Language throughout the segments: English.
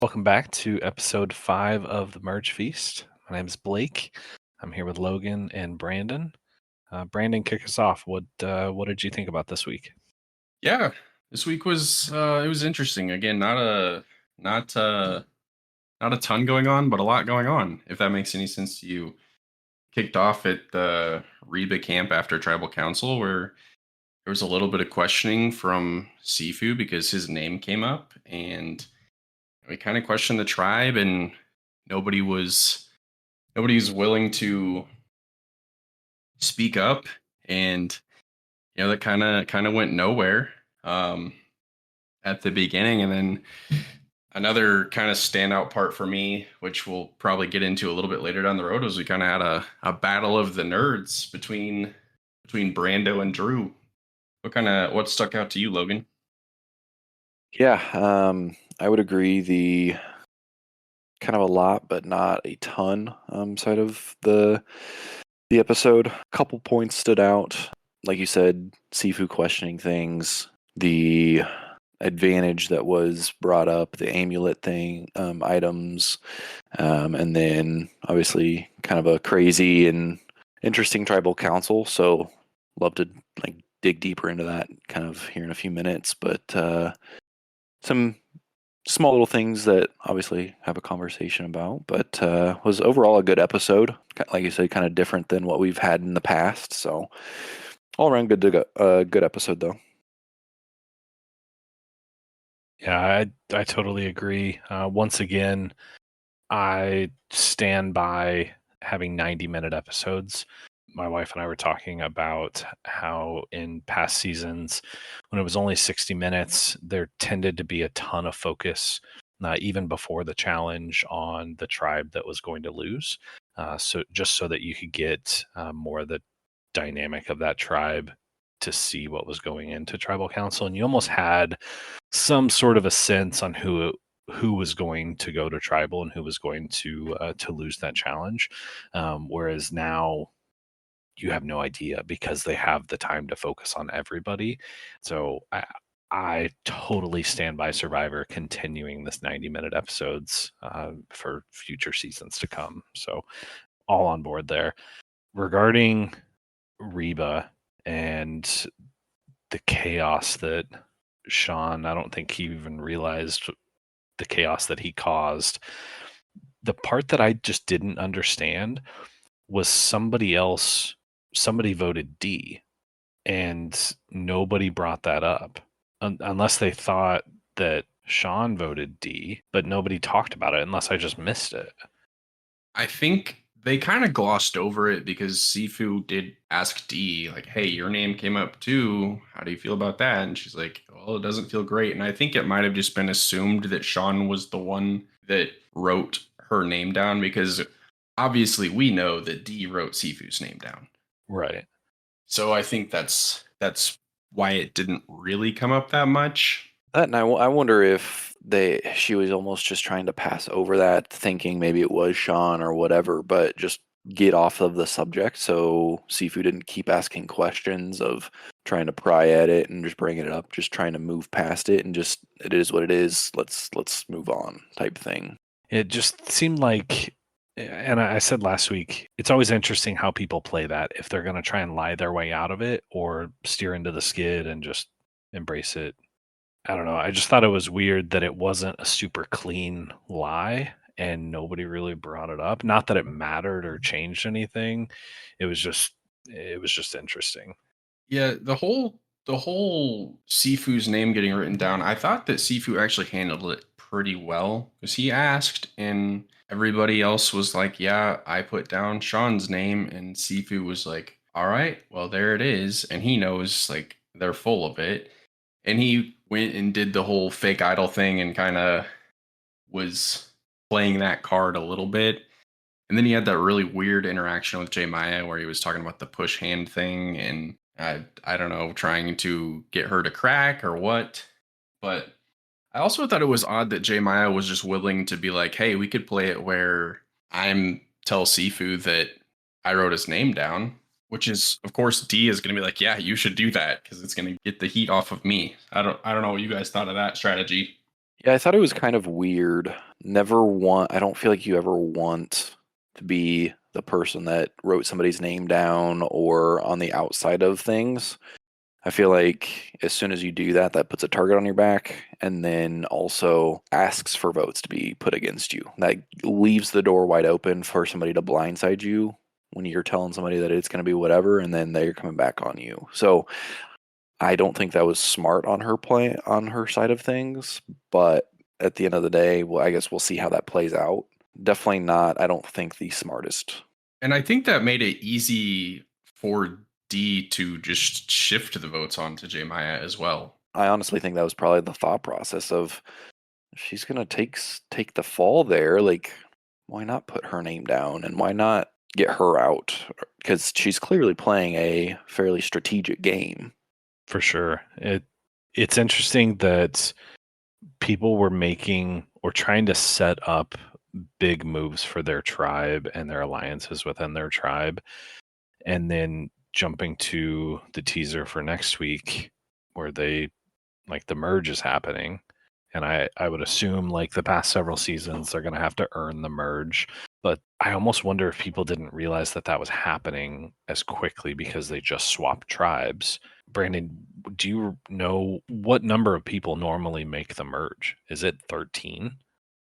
Welcome back to episode 5 of the Merge Feast. My name is Blake. I'm here with Logan and Brandon. Brandon, kick us off. What did you think about this week? Yeah, this week was it was interesting. Again, not a ton going on, but a lot going on. If that makes any sense to you, kicked off at the Reba camp after Tribal Council, where there was a little bit of questioning from Sifu because his name came up, and we kind of questioned the tribe, and nobody was nobody was willing to speak up, and that kind of went nowhere. Um, at the beginning, and then another kind of standout part for me, which we'll probably get into a little bit later down the road, was we kind of had a battle of the nerds between Brando and Drew. What stuck out to you, Logan? Yeah, I would agree. The kind of a lot, but not a ton side of the episode. A couple points stood out, like you said, Sifu questioning things, the advantage that was brought up, the amulet thing, items, and then obviously kind of a crazy and interesting tribal council. So love to like dig deeper into that kind of here in a few minutes, but some small little things that obviously have a conversation about, but was overall a good episode. Like you said, kind of different than what we've had in the past. So all around good episode though. Yeah, I totally agree. Once again, I stand by having 90-minute episodes. My wife and I were talking about how in past seasons, when it was only 60 minutes, there tended to be a ton of focus, even before the challenge, on the tribe that was going to lose. So just so that you could get more of the dynamic of that tribe to see what was going into tribal council, and you almost had some sort of a sense on who was going to go to tribal and who was going to lose that challenge. Whereas now you have no idea because they have the time to focus on everybody. So I totally stand by Survivor continuing this 90-minute episodes for future seasons to come. So all on board there. Regarding Reba and the chaos that Sean, I don't think he even realized the chaos that he caused. The part that I just didn't understand was somebody voted D and nobody brought that up unless they thought that Sean voted D, but nobody talked about it unless I just missed it. I think they kind of glossed over it because Sifu did ask Dee, like, "Hey, your name came up too. How do you feel about that?" And she's like, "Well, it doesn't feel great." And I think it might have just been assumed that Sean was the one that wrote her name down because obviously we know that Dee wrote Sifu's name down. Right. So I think that's why it didn't really come up that much. That and I wonder if she was almost just trying to pass over that, thinking maybe it was Sean or whatever, but just get off of the subject so Sifu didn't keep asking questions of trying to pry at it and just bringing it up, just trying to move past it and just it is what it is. Let's move on type thing. It just seemed like, and I said last week, it's always interesting how people play that, if they're going to try and lie their way out of it or steer into the skid and just embrace it. I don't know. I just thought it was weird that it wasn't a super clean lie and nobody really brought it up. Not that it mattered or changed anything. It was just interesting. Yeah, the whole Sifu's name getting written down, I thought that Sifu actually handled it pretty well because he asked and everybody else was like, "Yeah, I put down Sean's name," and Sifu was like, "All right, well there it is," and he knows like they're full of it, and he went and did the whole fake idol thing and kind of was playing that card a little bit. And then he had that really weird interaction with Jay Maya where he was talking about the push hand thing and I don't know, trying to get her to crack or what. But I also thought it was odd that Jay Maya was just willing to be like, "Hey, we could play it where I'm tell Sifu that I wrote his name down," which is of course D is going to be like, "Yeah, you should do that because it's going to get the heat off of me." I don't know what you guys thought of that strategy. Yeah, I thought it was kind of weird I don't feel like you ever want to be the person that wrote somebody's name down or on the outside of things. I feel like as soon as you do that, that puts a target on your back and then also asks for votes to be put against you. That leaves the door wide open for somebody to blindside you when you're telling somebody that it's going to be whatever, and then they're coming back on you. So I don't think that was smart on her side of things, but at the end of the day, well, I guess we'll see how that plays out. Definitely not, I don't think, the smartest. And I think that made it easy for D to just shift the votes onto J Maya as well. I honestly think that was probably the thought process of she's gonna take the fall there. Like, why not put her name down and why not get her out? Because she's clearly playing a fairly strategic game. For sure. It's interesting that people were making or trying to set up big moves for their tribe and their alliances within their tribe, and then jumping to the teaser for next week where they like the merge is happening. And I would assume, like the past several seasons, they're going to have to earn the merge. But I almost wonder if people didn't realize that that was happening as quickly because they just swapped tribes. Brandon, do you know what number of people normally make the merge? Is it 13?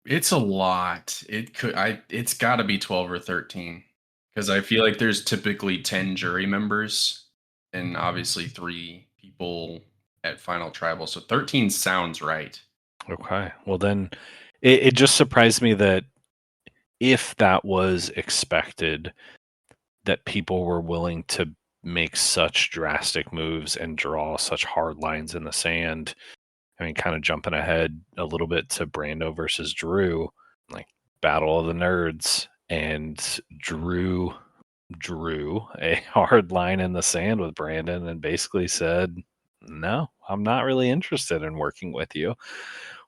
It's a lot. It's got to be 12 or 13 because I feel like there's typically 10 jury members and obviously 3 people at final tribal. So 13 sounds right. Okay. Well, then it just surprised me that if that was expected, that people were willing to make such drastic moves and draw such hard lines in the sand. I mean, kind of jumping ahead a little bit to Brando versus Drew, like Battle of the Nerds, and Drew drew a hard line in the sand with Brandon and basically said, "No, I'm not really interested in working with you,"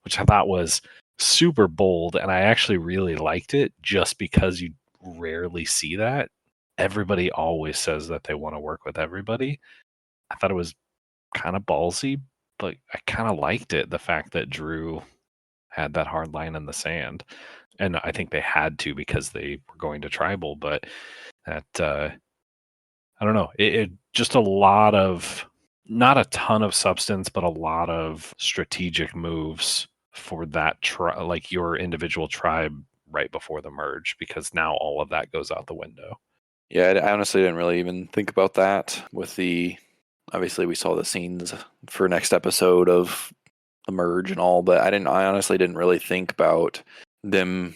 which I thought was super bold. And I actually really liked it just because you rarely see that. Everybody always says that they want to work with everybody. I thought it was kind of ballsy, but I kind of liked it. The fact that Drew had that hard line in the sand. And I think they had to because they were going to tribal, but that, I don't know. It just a lot of, not a ton of substance, but a lot of strategic moves for that like your individual tribe right before the merge, because now all of that goes out the window. Yeah, I honestly didn't really even think about that with obviously we saw the scenes for next episode of the merge and all, but I honestly didn't really think about them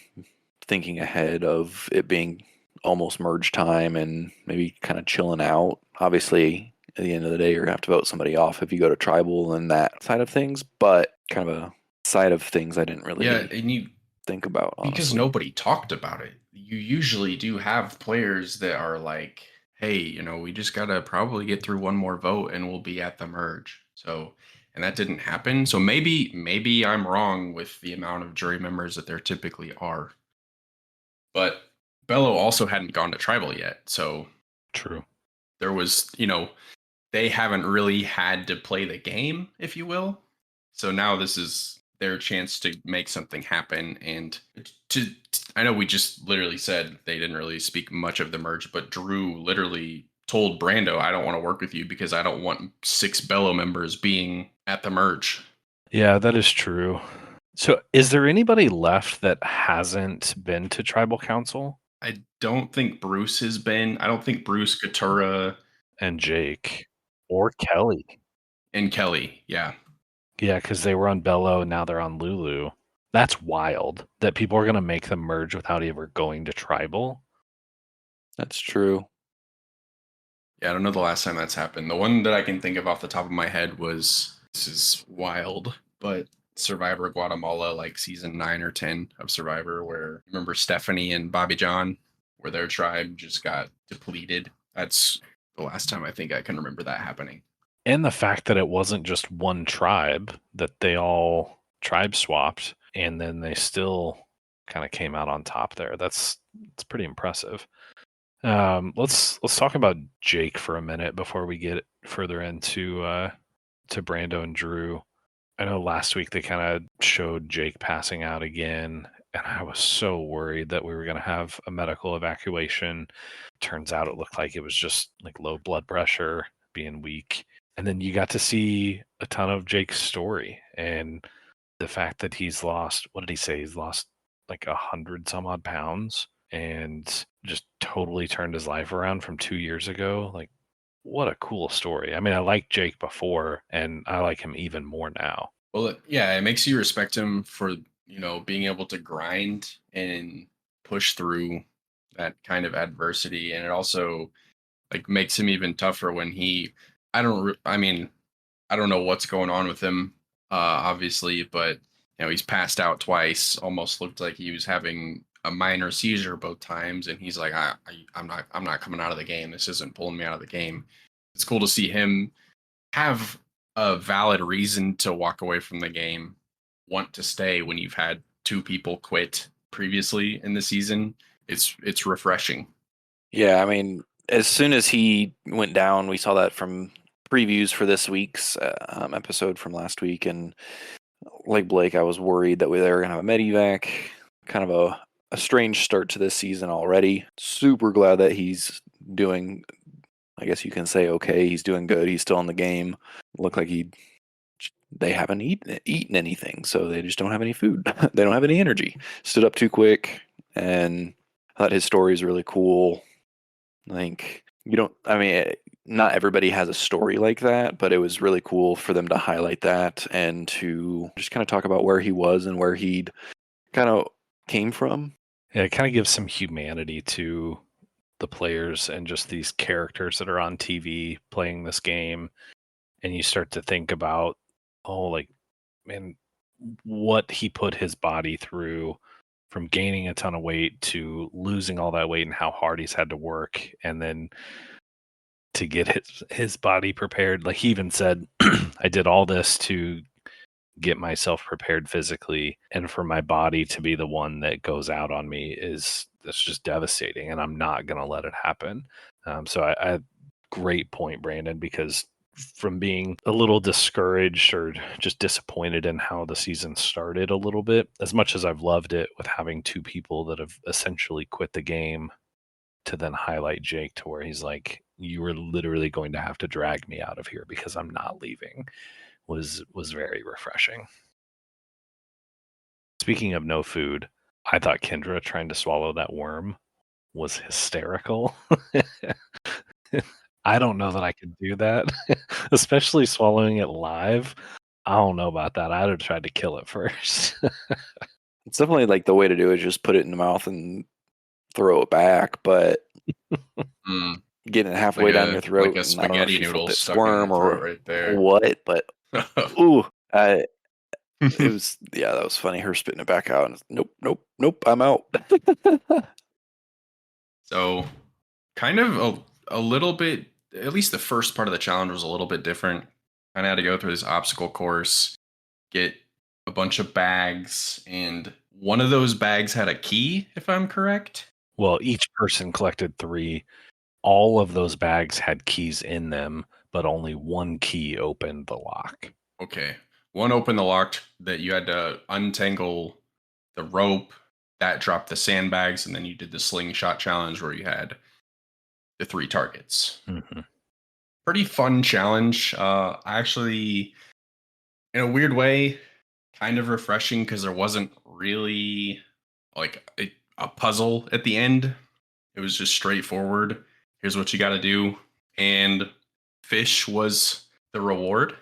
thinking ahead of it being almost merge time and maybe kind of chilling out. Obviously, at the end of the day, you're gonna have to vote somebody off if you go to tribal and that side of things, but kind of a side of things I didn't really And you think about, honestly. Because nobody talked about it. You usually do have players that are like, hey, we just got to probably get through one more vote and we'll be at the merge. So, and that didn't happen. So maybe I'm wrong with the amount of jury members that there typically are. But Bello also hadn't gone to tribal yet. So True. there was, they haven't really had to play the game, if you will. So now this is their chance to make something happen. And I know we just literally said they didn't really speak much of the merge, but Drew literally told Brando, I don't want to work with you because I don't want 6 Bello members being at the merge. Yeah, that is true. So is there anybody left that hasn't been to tribal council? I don't think Bruce has been. I don't think Bruce, Katura, and Jake or Kelly. And Kelly, yeah. Yeah, because they were on Bello, now they're on Lulu. That's wild that people are going to make them merge without ever going to tribal. That's true. Yeah, I don't know the last time that's happened. The one that I can think of off the top of my head was, this is wild, but Survivor Guatemala, like season 9 or 10 of Survivor, where remember Stephanie and Bobby John, where their tribe just got depleted. That's the last time I think I can remember that happening. And the fact that it wasn't just one tribe, that they all tribe swapped and then they still kind of came out on top there. It's pretty impressive. Let's talk about Jake for a minute before we get further into to Brando and Drew. I know last week they kind of showed Jake passing out again, and I was so worried that we were going to have a medical evacuation. Turns out it looked like it was just like low blood pressure, being weak. And then you got to see a ton of Jake's story and the fact that he's lost, what did he say? He's lost like 100 some odd pounds and just totally turned his life around from 2 years ago. Like, what a cool story. I mean, I liked Jake before and I like him even more now. Well, yeah, it makes you respect him for, being able to grind and push through that kind of adversity. And it also like makes him even tougher when I mean, I don't know what's going on with him, obviously, but he's passed out twice. Almost looked like he was having a minor seizure both times, and he's like, I'm not coming out of the game. This isn't pulling me out of the game. It's cool to see him have a valid reason to walk away from the game, want to stay when you've had two people quit previously in the season. It's refreshing. Yeah, I mean, as soon as he went down, we saw that from previews for this week's episode from last week, and like Blake, I was worried that they were going to have a medevac. Kind of a strange start to this season already. Super glad that he's doing, I guess you can say, okay. He's doing good. He's still in the game. Looked like they haven't eaten anything, so they just don't have any food. They don't have any energy. Stood up too quick, and I thought his story is really cool. Like, not everybody has a story like that, but it was really cool for them to highlight that and to just kind of talk about where he was and where he'd kind of came from. Yeah, it kind of gives some humanity to the players and just these characters that are on TV playing this game. And you start to think about, man, what he put his body through from gaining a ton of weight to losing all that weight and how hard he's had to work. And then to get his body prepared. Like he even said, I did all this to get myself prepared physically, and for my body to be the one that goes out on me that's just devastating, and I'm not going to let it happen. So I great point, Brandon, because from being a little discouraged or just disappointed in how the season started a little bit, as much as I've loved it with having two people that have essentially quit the game, to then highlight Jake to where he's like, you were literally going to have to drag me out of here because I'm not leaving, was very refreshing. Speaking of no food, I thought Kendra trying to swallow that worm was hysterical. I don't know that I could do that, especially swallowing it live. I don't know about that. I'd have tried to kill it first. It's definitely like the way to do it, just put it in the mouth and throw it back, but getting it halfway down your throat, like a spaghetti noodle stuck worm in your throat right there. What? But it was, yeah, that was funny. Her spitting it back out, and nope, I'm out. So, kind of a little bit. At least the first part of the challenge was a little bit different. Kind of had to go through this obstacle course, get a bunch of bags, and one of those bags had a key, if I'm correct. Well, each person collected 3. All of those bags had keys in them, but only one key opened the lock. Okay. One opened the lock that you had to untangle the rope. That dropped the sandbags, and then you did the slingshot challenge where you had the 3 targets. Mm-hmm. Pretty fun challenge. Actually, in a weird way, kind of refreshing because there wasn't really like a puzzle at the end. It was just straightforward. Here's what you got to do. And fish was the reward,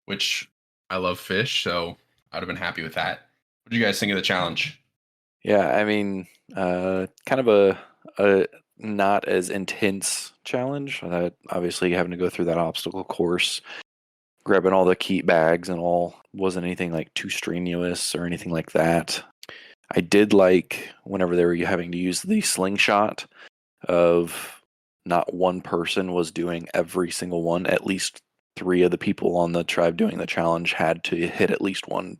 which I love fish. So I'd have been happy with that. What do you guys think of the challenge? Yeah, I mean, kind of a not as intense challenge. Obviously, having to go through that obstacle course, grabbing all the key bags and all, wasn't anything like too strenuous or anything like that. I did like whenever they were having to use the slingshot, of not one person was doing every single one. At least 3 of the people on the tribe doing the challenge had to hit at least one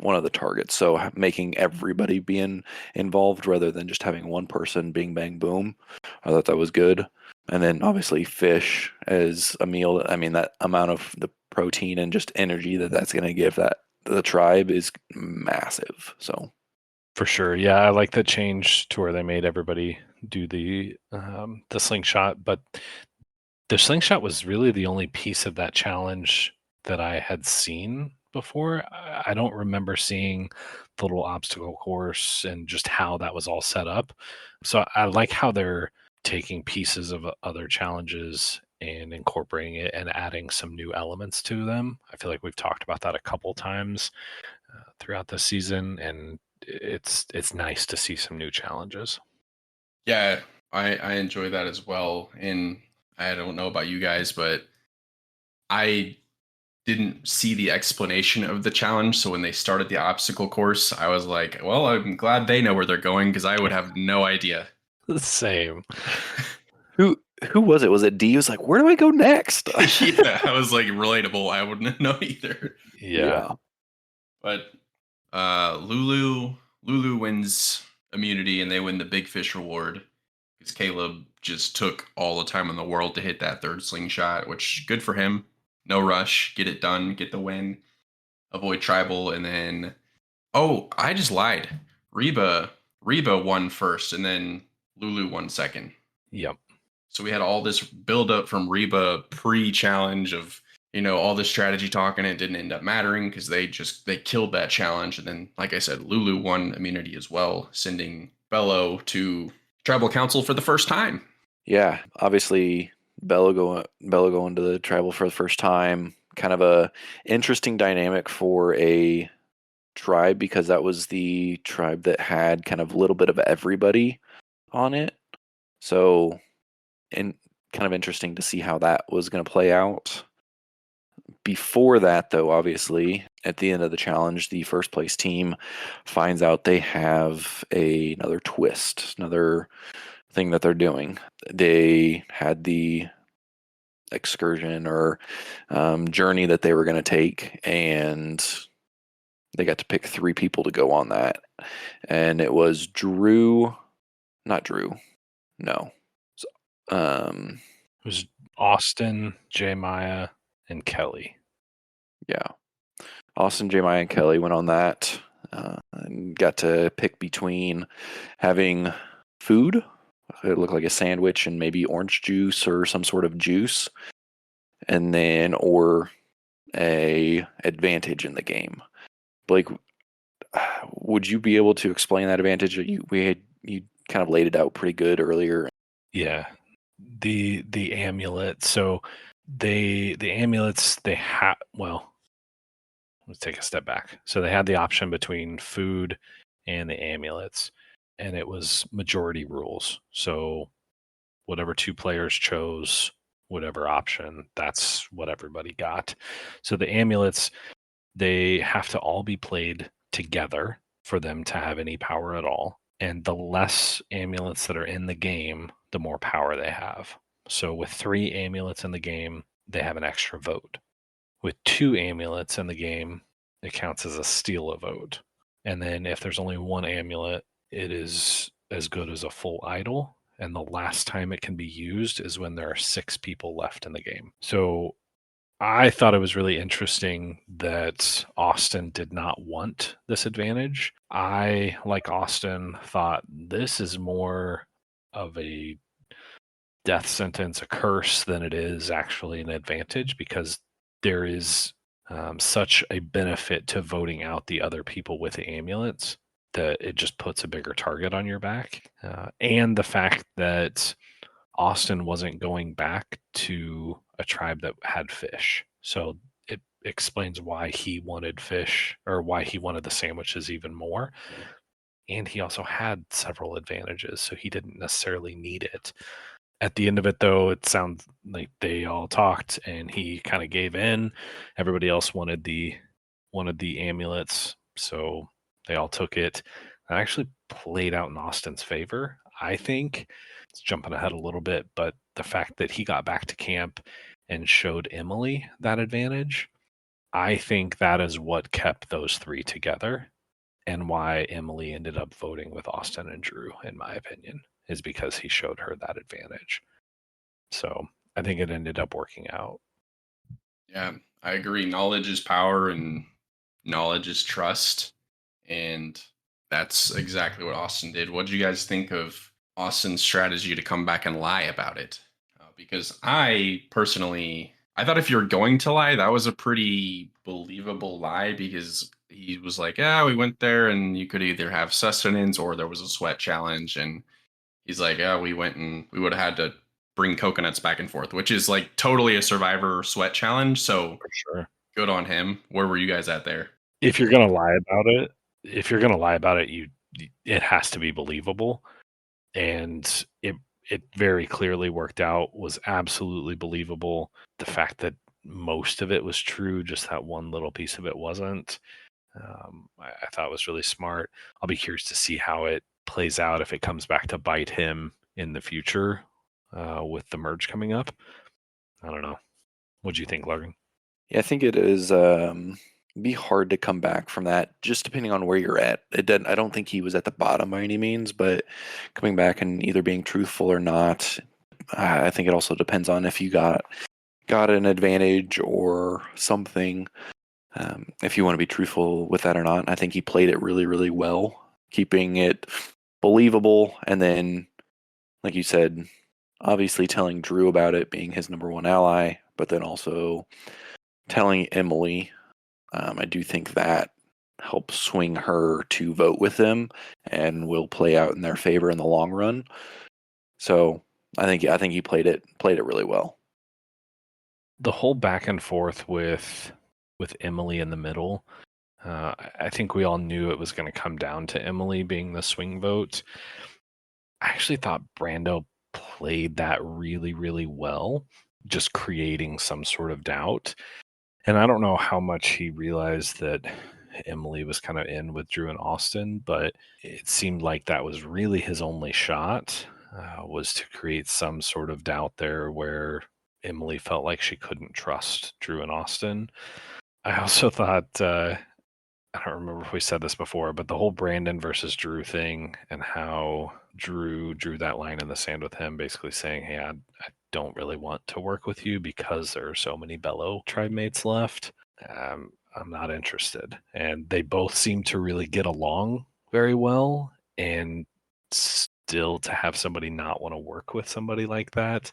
of the targets. So making everybody being involved rather than just having one person bing bang boom. I thought that was good. And then obviously fish as a meal. I mean, that amount of the protein and just energy that's going to give the tribe is massive. So For sure. Yeah, I like the change to where they made everybody do the slingshot, but the slingshot was really the only piece of that challenge that I had seen before. I don't remember seeing the little obstacle course and just how that was all set up. So I like how they're taking pieces of other challenges and incorporating it and adding some new elements to them. I feel like we've talked about that a couple times throughout the season, and it's nice to see some new challenges. Yeah, I enjoy that as well. And I don't know about you guys, but I didn't see the explanation of the challenge. So when they started the obstacle course, I was like, well, I'm glad they know where they're going because I would have no idea. Same. Who who was it? Was it D? He was like, where do I go next? Yeah, I was like relatable. I wouldn't know either. Yeah. Yeah. But Lulu wins immunity and they win the big fish reward because Caleb just took all the time in the world to hit that third slingshot, which good for him. No rush, get it done, get the win, avoid tribal, and then I just lied. Reba won first, and then Lulu won second. Yep. So we had all this build up from Reba pre-challenge of all this strategy talk, and it didn't end up mattering because they killed that challenge. And then, like I said, Lulu won immunity as well, sending Bello to tribal council for the first time. Yeah. Obviously, Bello going to the tribal for the first time. Kind of a interesting dynamic for a tribe because that was the tribe that had kind of a little bit of everybody on it. So, and kind of interesting to see how that was going to play out. Before that, though, obviously, at the end of the challenge, the first place team finds out they have another twist, another thing that they're doing. They had the excursion or journey that they were going to take, and they got to pick 3 people to go on that. And it was not Drew, no. It was Austin, J. Maya, and Kelly. Yeah. Austin, J. Maya, and Kelly went on that and got to pick between having food. It looked like a sandwich and maybe orange juice or some sort of juice, and then or a advantage in the game. Blake, would you be able to explain that advantage? You kind of laid it out pretty good earlier. Yeah. The amulet. So the amulets they had let's take a step back. So they had the option between food and the amulets, and it was majority rules. So whatever 2 players chose, whatever option, that's what everybody got. So the amulets, they have to all be played together for them to have any power at all. And the less amulets that are in the game, the more power they have. So with 3 amulets in the game, they have an extra vote. With 2 amulets in the game, it counts as a steal a vote. And then if there's only 1 amulet, it is as good as a full idol. And the last time it can be used is when there are 6 people left in the game. So I thought it was really interesting that Austin did not want this advantage. I, like Austin, thought this is more of a death sentence, a curse, than it is actually an advantage because there is such a benefit to voting out the other people with the amulets that it just puts a bigger target on your back. And the fact that Austin wasn't going back to a tribe that had fish. So it explains why he wanted fish or why he wanted the sandwiches even more. And he also had several advantages, so he didn't necessarily need it. At the end of it, though, it sounds like they all talked and he kind of gave in. Everybody else wanted the amulets, so they all took it. That actually played out in Austin's favor, I think. It's jumping ahead a little bit, but the fact that he got back to camp and showed Emily that advantage, I think that is what kept those 3 together and why Emily ended up voting with Austin and Drew, in my opinion, is because he showed her that advantage. So I think it ended up working out. Yeah, I agree. Knowledge is power and knowledge is trust. And That's exactly what Austin did. What did you guys think of Austin's strategy to come back and lie about it? Because I personally, I thought if you're going to lie, that was a pretty believable lie because he was like, "Yeah, we went there, and you could either have sustenance or there was a sweat challenge." And he's like, "Yeah, we went and we would have had to bring coconuts back and forth," which is like totally a Survivor sweat challenge. So For sure. good on him. Where were you guys at there? If you're gonna lie about it, if you're gonna lie about it, it has to be believable. And it very clearly worked out, was absolutely believable. The fact that most of it was true, just that one little piece of it wasn't, I thought was really smart. I'll be curious to see how it plays out if it comes back to bite him in the future with the merge coming up. I don't know. What do you think, Larkin? Yeah, I think it is be hard to come back from that, just depending on where you're at. It didn't, I don't think he was at the bottom by any means, but coming back and either being truthful or not, I think it also depends on if you got an advantage or something. If you want to be truthful with that or not, I think he played it really, really well, keeping it believable, and then, like you said, obviously telling Drew about it, being his number one ally, but then also telling Emily. I do think that helps swing her to vote with them and will play out in their favor in the long run. So I think he played it really well. The whole back and forth with Emily in the middle, I think we all knew it was going to come down to Emily being the swing vote. I actually thought Brando played that really, really well, just creating some sort of doubt. And I don't know how much he realized that Emily was kind of in with Drew and Austin, but it seemed like that was really his only shot, was to create some sort of doubt there where Emily felt like she couldn't trust Drew and Austin. I also thought, I don't remember if we said this before, but the whole Brandon versus Drew thing and how Drew drew that line in the sand with him, basically saying, "Hey, I don't really want to work with you because there are so many Bellow tribe mates left. I'm not interested." And they both seem to really get along very well. And still to have somebody not want to work with somebody like that,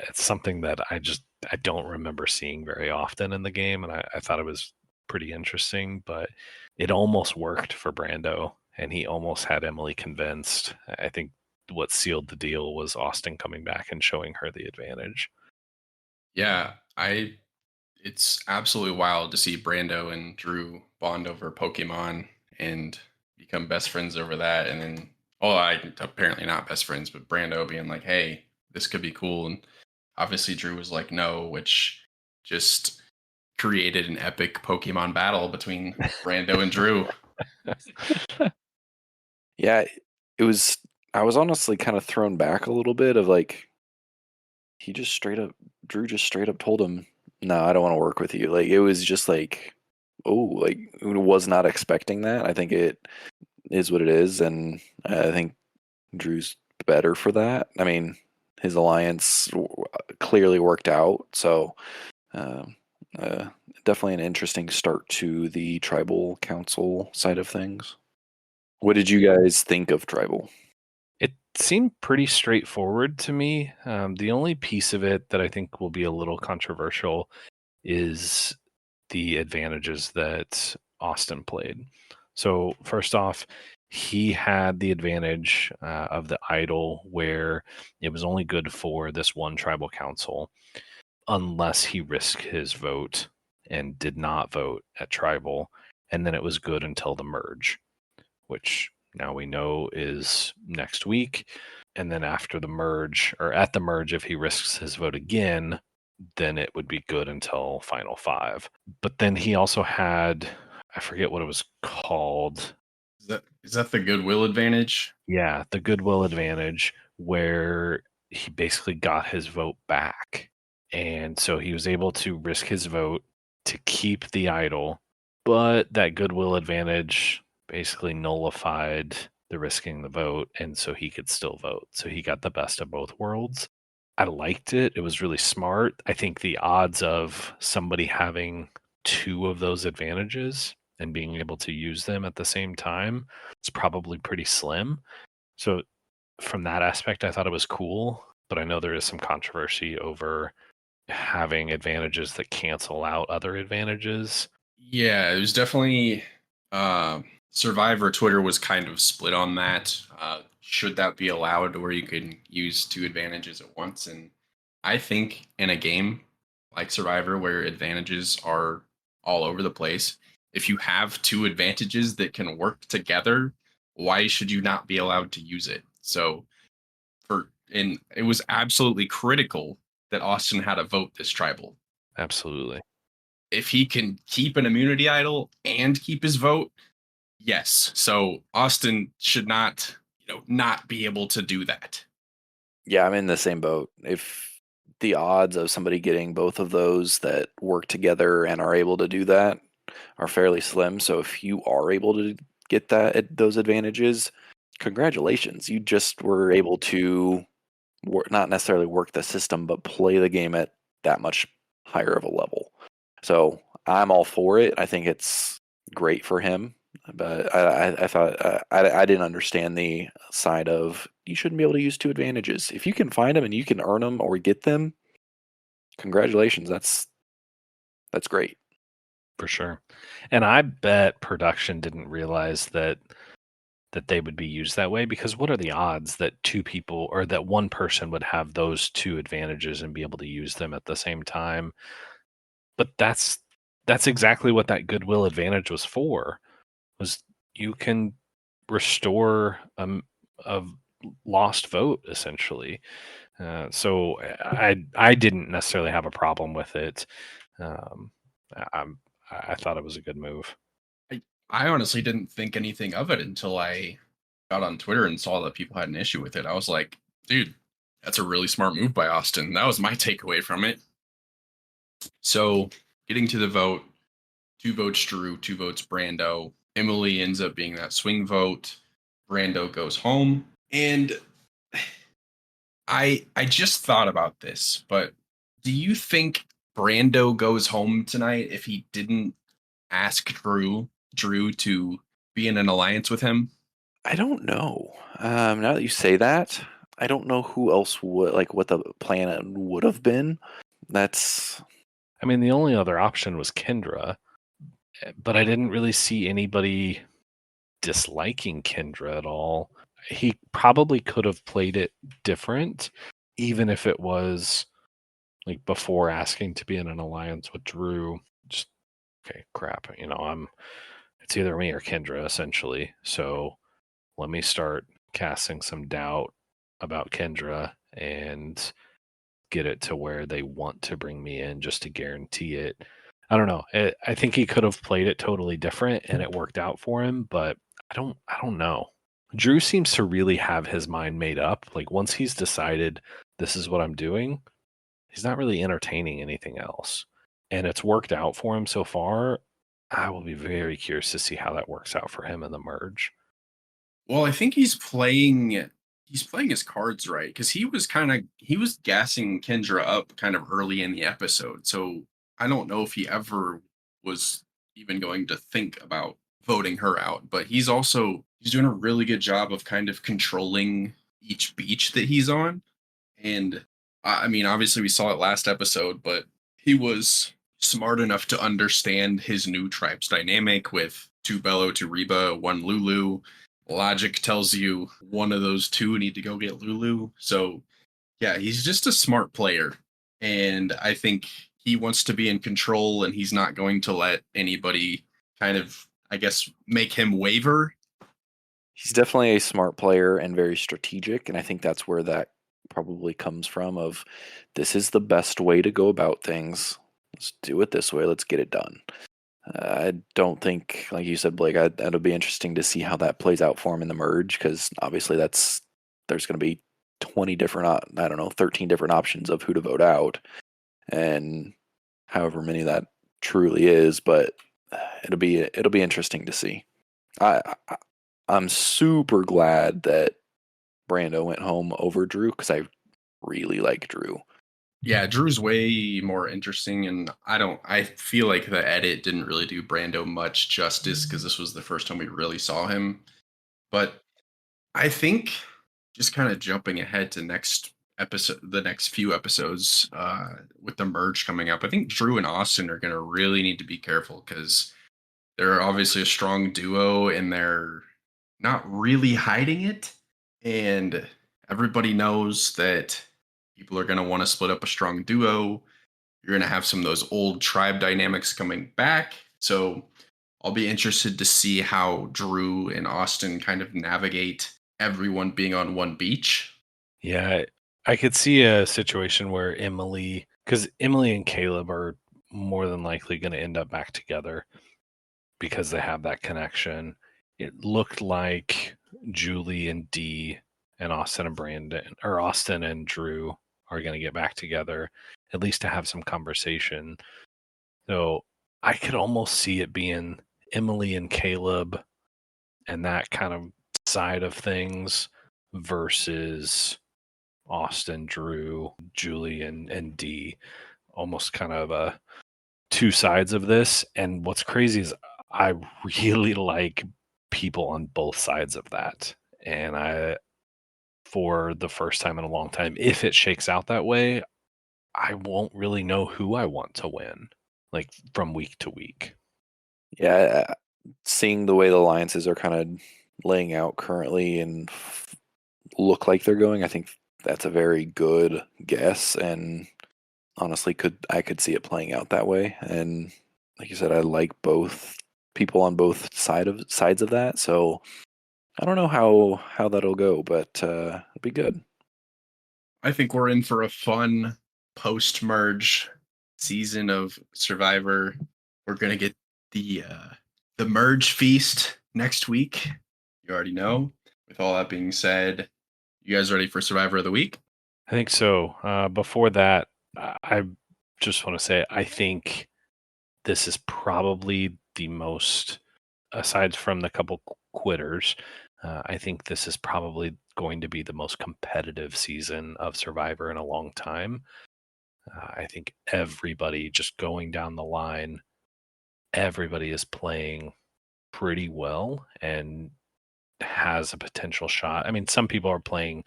it's something that I don't remember seeing very often in the game. And I thought it was pretty interesting, but it almost worked for Brando, and he almost had Emily convinced. I think what sealed the deal was Austin coming back and showing her the advantage. Yeah, it's absolutely wild to see Brando and Drew bond over Pokemon and become best friends over that. And then, oh, I apparently not best friends, but Brando being like, "Hey, this could be cool." And obviously, Drew was like, "No," which just created an epic Pokemon battle between Brando and Drew. Yeah, it was. I was honestly kind of thrown back a little bit of like, Drew just straight up told him, "No, I don't want to work with you." Like it was just like, oh, like was not expecting that. I think it is what it is, and I think Drew's better for that. I mean, his alliance clearly worked out, so um, uh, definitely an interesting start to the tribal council side of things. What did you guys think of tribal? It seemed pretty straightforward to me. The only piece of it that I think will be a little controversial is the advantages that Austin played. So, first off, he had the advantage of the idol where it was only good for this one tribal council unless he risked his vote and did not vote at tribal. And then it was good until the merge, which now we know is next week. And then after the merge, or at the merge, if he risks his vote again, then it would be good until final five. But then he also had, I forget what it was called. Is that the goodwill advantage? Yeah, the goodwill advantage, where he basically got his vote back. And so he was able to risk his vote to keep the idol, but that goodwill advantage basically nullified the risking the vote, and so he could still vote. So he got the best of both worlds. I liked it. It was really smart. I think the odds of somebody having two of those advantages and being able to use them at the same time is probably pretty slim. So from that aspect, I thought it was cool, but I know there is some controversy over having advantages that cancel out other advantages. Yeah, it was definitely uh, Survivor Twitter was kind of split on that. Should that be allowed where you can use two advantages at once? And I think in a game like Survivor where advantages are all over the place, if you have two advantages that can work together, why should you not be allowed to use it? So and it was absolutely critical that Austin had a vote this tribal. Absolutely. If he can keep an immunity idol and keep his vote, yes. So Austin should not, not be able to do that. Yeah, I'm in the same boat. If the odds of somebody getting both of those that work together and are able to do that are fairly slim. So if you are able to get those advantages, congratulations. You just were able to not necessarily work the system, but play the game at that much higher of a level. So I'm all for it. I think it's great for him. But I thought I didn't understand the side of you shouldn't be able to use two advantages. If you can find them and you can earn them or get them, congratulations. That's great. For sure. And I bet production didn't realize that they would be used that way, because what are the odds that two people or that one person would have those two advantages and be able to use them at the same time? But that's exactly what that goodwill advantage was for. Was you can restore a lost vote essentially. So I didn't necessarily have a problem with it. Um, I'm I thought it was a good move. I honestly didn't think anything of it until I got on Twitter and saw that people had an issue with it. I was like, dude, that's a really smart move by Austin. That was my takeaway from it. So getting to the vote, 2 votes Drew, 2 votes Brando. Emily ends up being that swing vote. Brando goes home. And I just thought about this, but do you think Brando goes home tonight if he didn't ask Drew to be in an alliance with him? I don't know. Now that you say that, I don't know who else would like what the plan would have been. That's I mean, the only other option was Kendra, but I didn't really see anybody disliking Kendra at all. He probably could have played it different, even if it was like before asking to be in an alliance with Drew. Just okay, crap. It's either me or Kendra essentially. So let me start casting some doubt about Kendra and get it to where they want to bring me in just to guarantee it. I don't know. I think he could have played it totally different and it worked out for him, but I don't know. Drew seems to really have his mind made up. Like once he's decided this is what I'm doing, he's not really entertaining anything else. And it's worked out for him so far. I will be very curious to see how that works out for him in the merge. Well, I think he's playing his cards right because he was gassing Kendra up kind of early in the episode. So I don't know if he ever was even going to think about voting her out, but he's doing a really good job of kind of controlling each beach that he's on. And I mean, obviously we saw it last episode, but he was smart enough to understand his new tribe's dynamic with 2 Belo, 2 Reba, 1 Lulu. Logic tells you one of those two need to go get Lulu. So yeah, he's just a smart player. And I think he wants to be in control and he's not going to let anybody kind of, I guess, make him waver. he's definitely a smart player and very strategic, and I think that's where that probably comes from of this is the best way to go about things. Let's do it this way. Let's get it done. I don't think, like you said, Blake, it'll be interesting to see how that plays out for him in the merge because obviously there's going to be 20 different, I don't know, 13 different options of who to vote out, and however many that truly is, but it'll be interesting to see. I I'm super glad that Brando went home over Drew because I really like Drew. Yeah, Drew's way more interesting, and I feel like the edit didn't really do Brando much justice because this was the first time we really saw him. But I think just kind of jumping ahead to the next few episodes, with the merge coming up, I think Drew and Austin are going to really need to be careful because they're obviously a strong duo and they're not really hiding it. And everybody knows that people are going to want to split up a strong duo. You're going to have some of those old tribe dynamics coming back. So I'll be interested to see how Drew and Austin kind of navigate everyone being on one beach. Yeah, I could see a situation where because Emily and Caleb are more than likely going to end up back together because they have that connection. It looked like Julie and Dee and Austin and Brandon, or Austin and Drew, are going to get back together, at least to have some conversation. So I could almost see it being Emily and Caleb and that kind of side of things versus Austin, Drew, Julie, and Dee. Almost kind of two sides of this. And what's crazy is I really like people on both sides of that. And for the first time in a long time, if it shakes out that way, I won't really know who I want to win, like from week to week. Yeah, seeing the way the alliances are kind of laying out currently and look like they're going, I think that's a very good guess, and honestly, I could see it playing out that way. And like you said, I like both people on both sides of that. So I don't know how that'll go, but it'll be good. I think we're in for a fun post merge season of Survivor. We're gonna get the merge feast next week. You already know. With all that being said, you guys ready for Survivor of the Week? I think so. Before that, I just want to say I think this is probably the most, aside from the couple quitters, I think this is probably going to be the most competitive season of Survivor in a long time. I think everybody just going down the line, everybody is playing pretty well and has a potential shot. I mean, some people are playing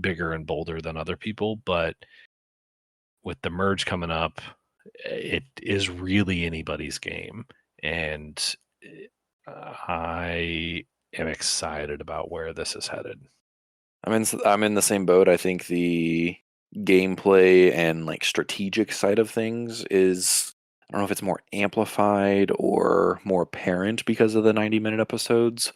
bigger and bolder than other people, but with the merge coming up, it is really anybody's game. And I am excited about where this is headed. I'm in the same boat. I think the gameplay and like strategic side of things is, I don't know if it's more amplified or more apparent because of the 90-minute episodes,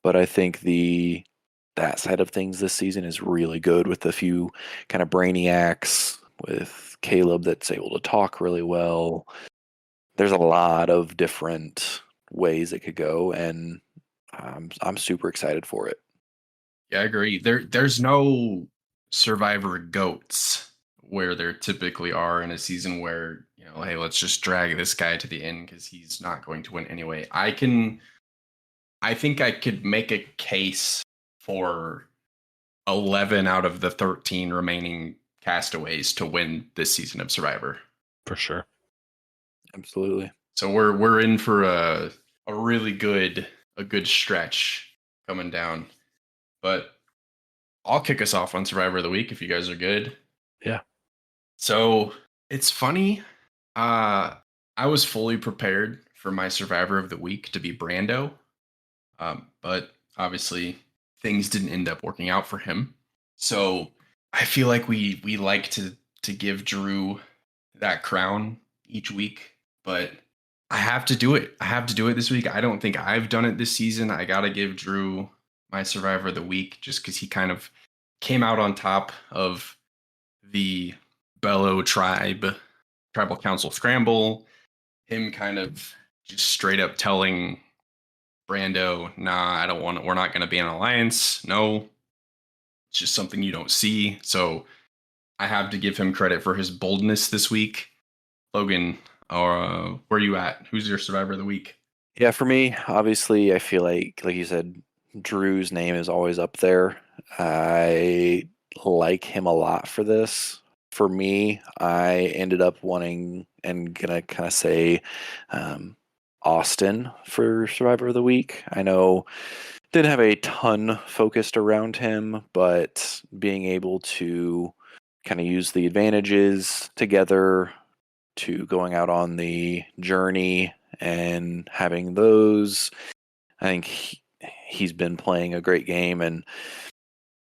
but I think that side of things this season is really good with a few kind of brainiacs, with Caleb that's able to talk really well. There's a lot of different ways it could go, and I'm super excited for it. Yeah, I agree. There's no Survivor goats where there typically are in a season where, hey, let's just drag this guy to the end because he's not going to win anyway. I think I could make a case for 11 out of the 13 remaining castaways to win this season of Survivor. For sure. Absolutely. So we're in for a really good stretch coming down. But I'll kick us off on Survivor of the Week if you guys are good. Yeah. So it's funny. I was fully prepared for my Survivor of the Week to be Brando. But obviously things didn't end up working out for him. So I feel like we like to give Drew that crown each week, but I have to do it. I have to do it this week. I don't think I've done it this season. I got to give Drew my Survivor of the Week just because he kind of came out on top of the Bello tribal council scramble. Him kind of just straight up telling Brando, nah, I don't want it. We're not going to be an alliance. No, it's just something you don't see. So I have to give him credit for his boldness this week. Logan, where are you at? Who's your Survivor of the Week? Yeah, for me, obviously, I feel like you said, Drew's name is always up there. I like him a lot for this. for me, I ended up wanting and gonna kind of say Austin for Survivor of the Week. I know didn't have a ton focused around him, but being able to kind of use the advantages together to going out on the journey and having those, I think he's been playing a great game, and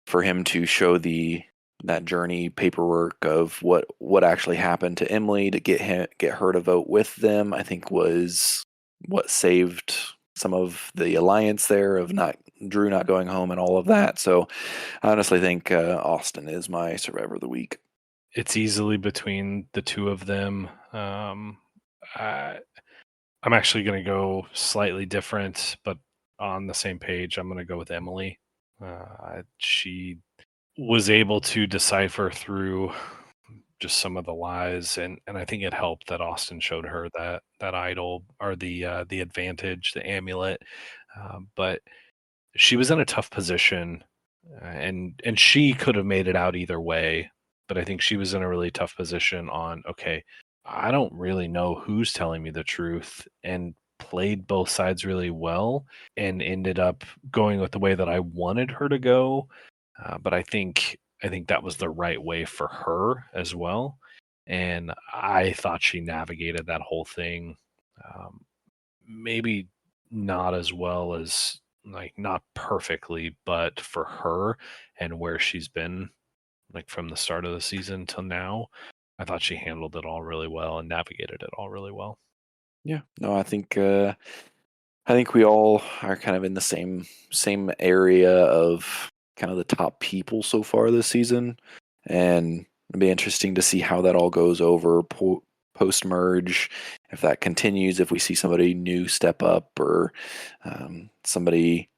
for him to show that journey paperwork of what actually happened to Emily to get her to vote with them, I think was what saved some of the alliance there of not Drew not going home and all of that. So I honestly think Austin is my Survivor of the Week. It's easily between the two of them. I'm actually going to go slightly different, but on the same page. I'm going to go with Emily. She was able to decipher through just some of the lies, and I think it helped that Austin showed her that idol or the advantage, the amulet. But she was in a tough position, and she could have made it out either way. But I think she was in a really tough position on, okay, I don't really know who's telling me the truth, and played both sides really well and ended up going with the way that I wanted her to go. But I think that was the right way for her as well. And I thought she navigated that whole thing, um, maybe not as well as, like, not perfectly, but for her and where she's been, like, from the start of the season till now, I thought she handled it all really well and navigated it all really well. Yeah, no, I think we all are kind of in the same area of kind of the top people so far this season, and it'll be interesting to see how that all goes over post merge. If that continues, if we see somebody new step up, or somebody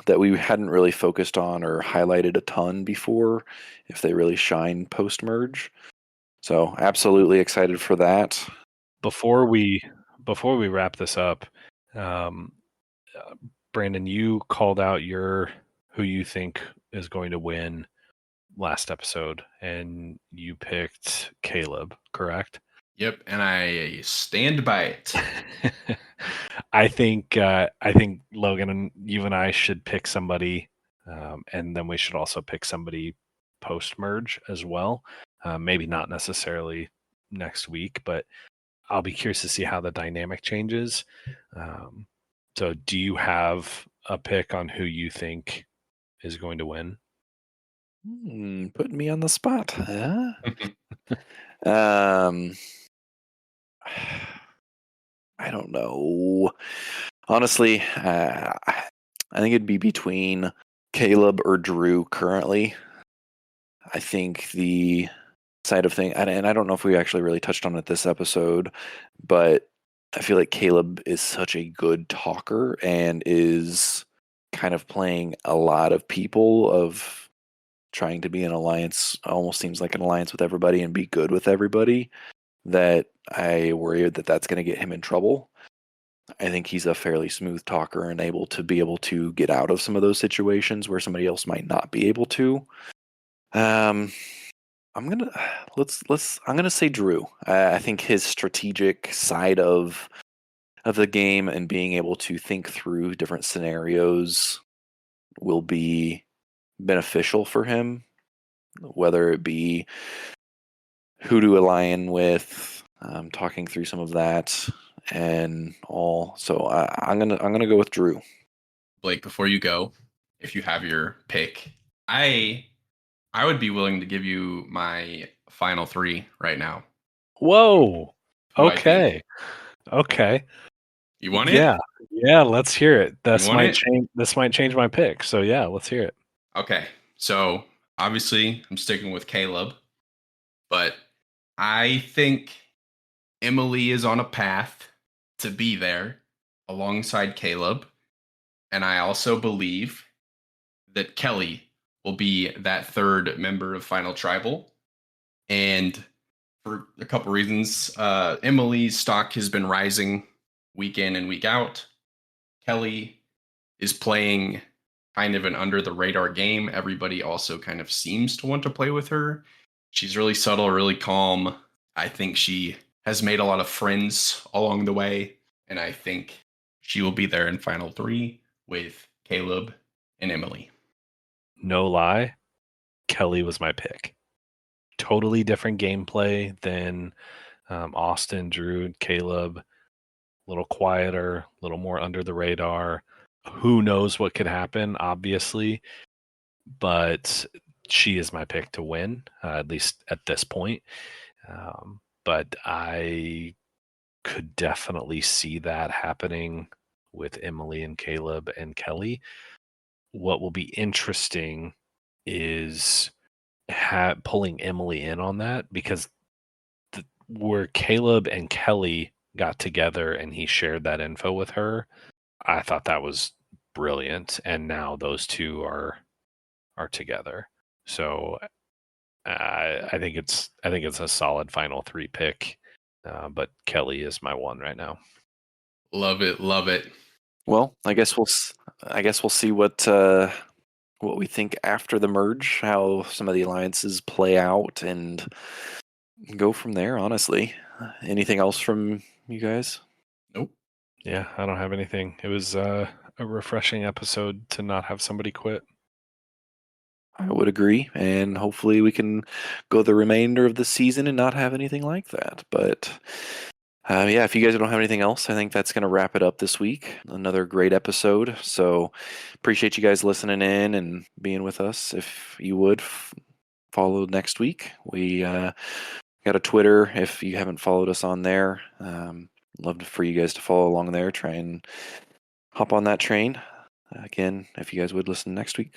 that we hadn't really focused on or highlighted a ton before, if they really shine post merge. So absolutely excited for that. Before we wrap this up, um, Brandon, you called out who you think is going to win last episode, and you picked Caleb, correct? Yep, and I stand by it. I think Logan and you and I should pick somebody, and then we should also pick somebody post merge as well. Maybe not necessarily next week, but I'll be curious to see how the dynamic changes. Um, so, do you have a pick on who you think is going to win? Putting me on the spot. Huh? Um, I don't know. Honestly, I think it'd be between Caleb or Drew currently. I think the side of thing, and I don't know if we actually really touched on it this episode, but I feel like Caleb is such a good talker and is kind of playing a lot of people of trying to be an alliance, almost seems like an alliance with everybody and be good with everybody, that I worry that that's going to get him in trouble. I think he's a fairly smooth talker and able to get out of some of those situations where somebody else might not be able to. Um, I'm gonna I'm gonna say Drew. I think his strategic side of the game and being able to think through different scenarios will be beneficial for him, whether it be who to align with, talking through some of that and all. So I'm gonna go with Drew. Blake, before you go, if you have your pick, I would be willing to give you my final three right now. Whoa. Who I think. Okay. Okay. You want it? Yeah. Yeah, let's hear it. You want it? This might change my pick. So yeah, let's hear it. Okay. So obviously I'm sticking with Caleb, but I think Emily is on a path to be there alongside Caleb. And I also believe that Kelly will be that third member of Final Tribal. And for a couple reasons, Emily's stock has been rising week in and week out. Kelly is playing kind of an under the radar game. Everybody also kind of seems to want to play with her. She's really subtle, really calm. I think she has made a lot of friends along the way, and I think she will be there in final 3 with Caleb and Emily. No lie, Kelly was my pick. Totally different gameplay than Austin, Drew, Caleb. A little quieter, a little more under the radar. Who knows what could happen, obviously, but she is my pick to win, at least at this point. But I could definitely see that happening with Emily and Caleb and Kelly. What will be interesting is pulling Emily in on that, because where Caleb and Kelly got together and he shared that info with her, I thought that was brilliant. And now those two are together. So I think it's a solid final 3 pick. But Kelly is my one right now. Love it, love it. Well, I guess we'll see what we think after the merge, how some of the alliances play out, and go from there. Honestly, anything else from you guys? Nope. Yeah, I don't have anything. It was a refreshing episode to not have somebody quit. I would agree, and hopefully we can go the remainder of the season and not have anything like that. But yeah, if you guys don't have anything else, I think that's going to wrap it up this week. Another great episode. So appreciate you guys listening in and being with us. If you would follow next week, we got a Twitter. If you haven't followed us on there, love for you guys to follow along there. Try and hop on that train. Again, if you guys would listen next week.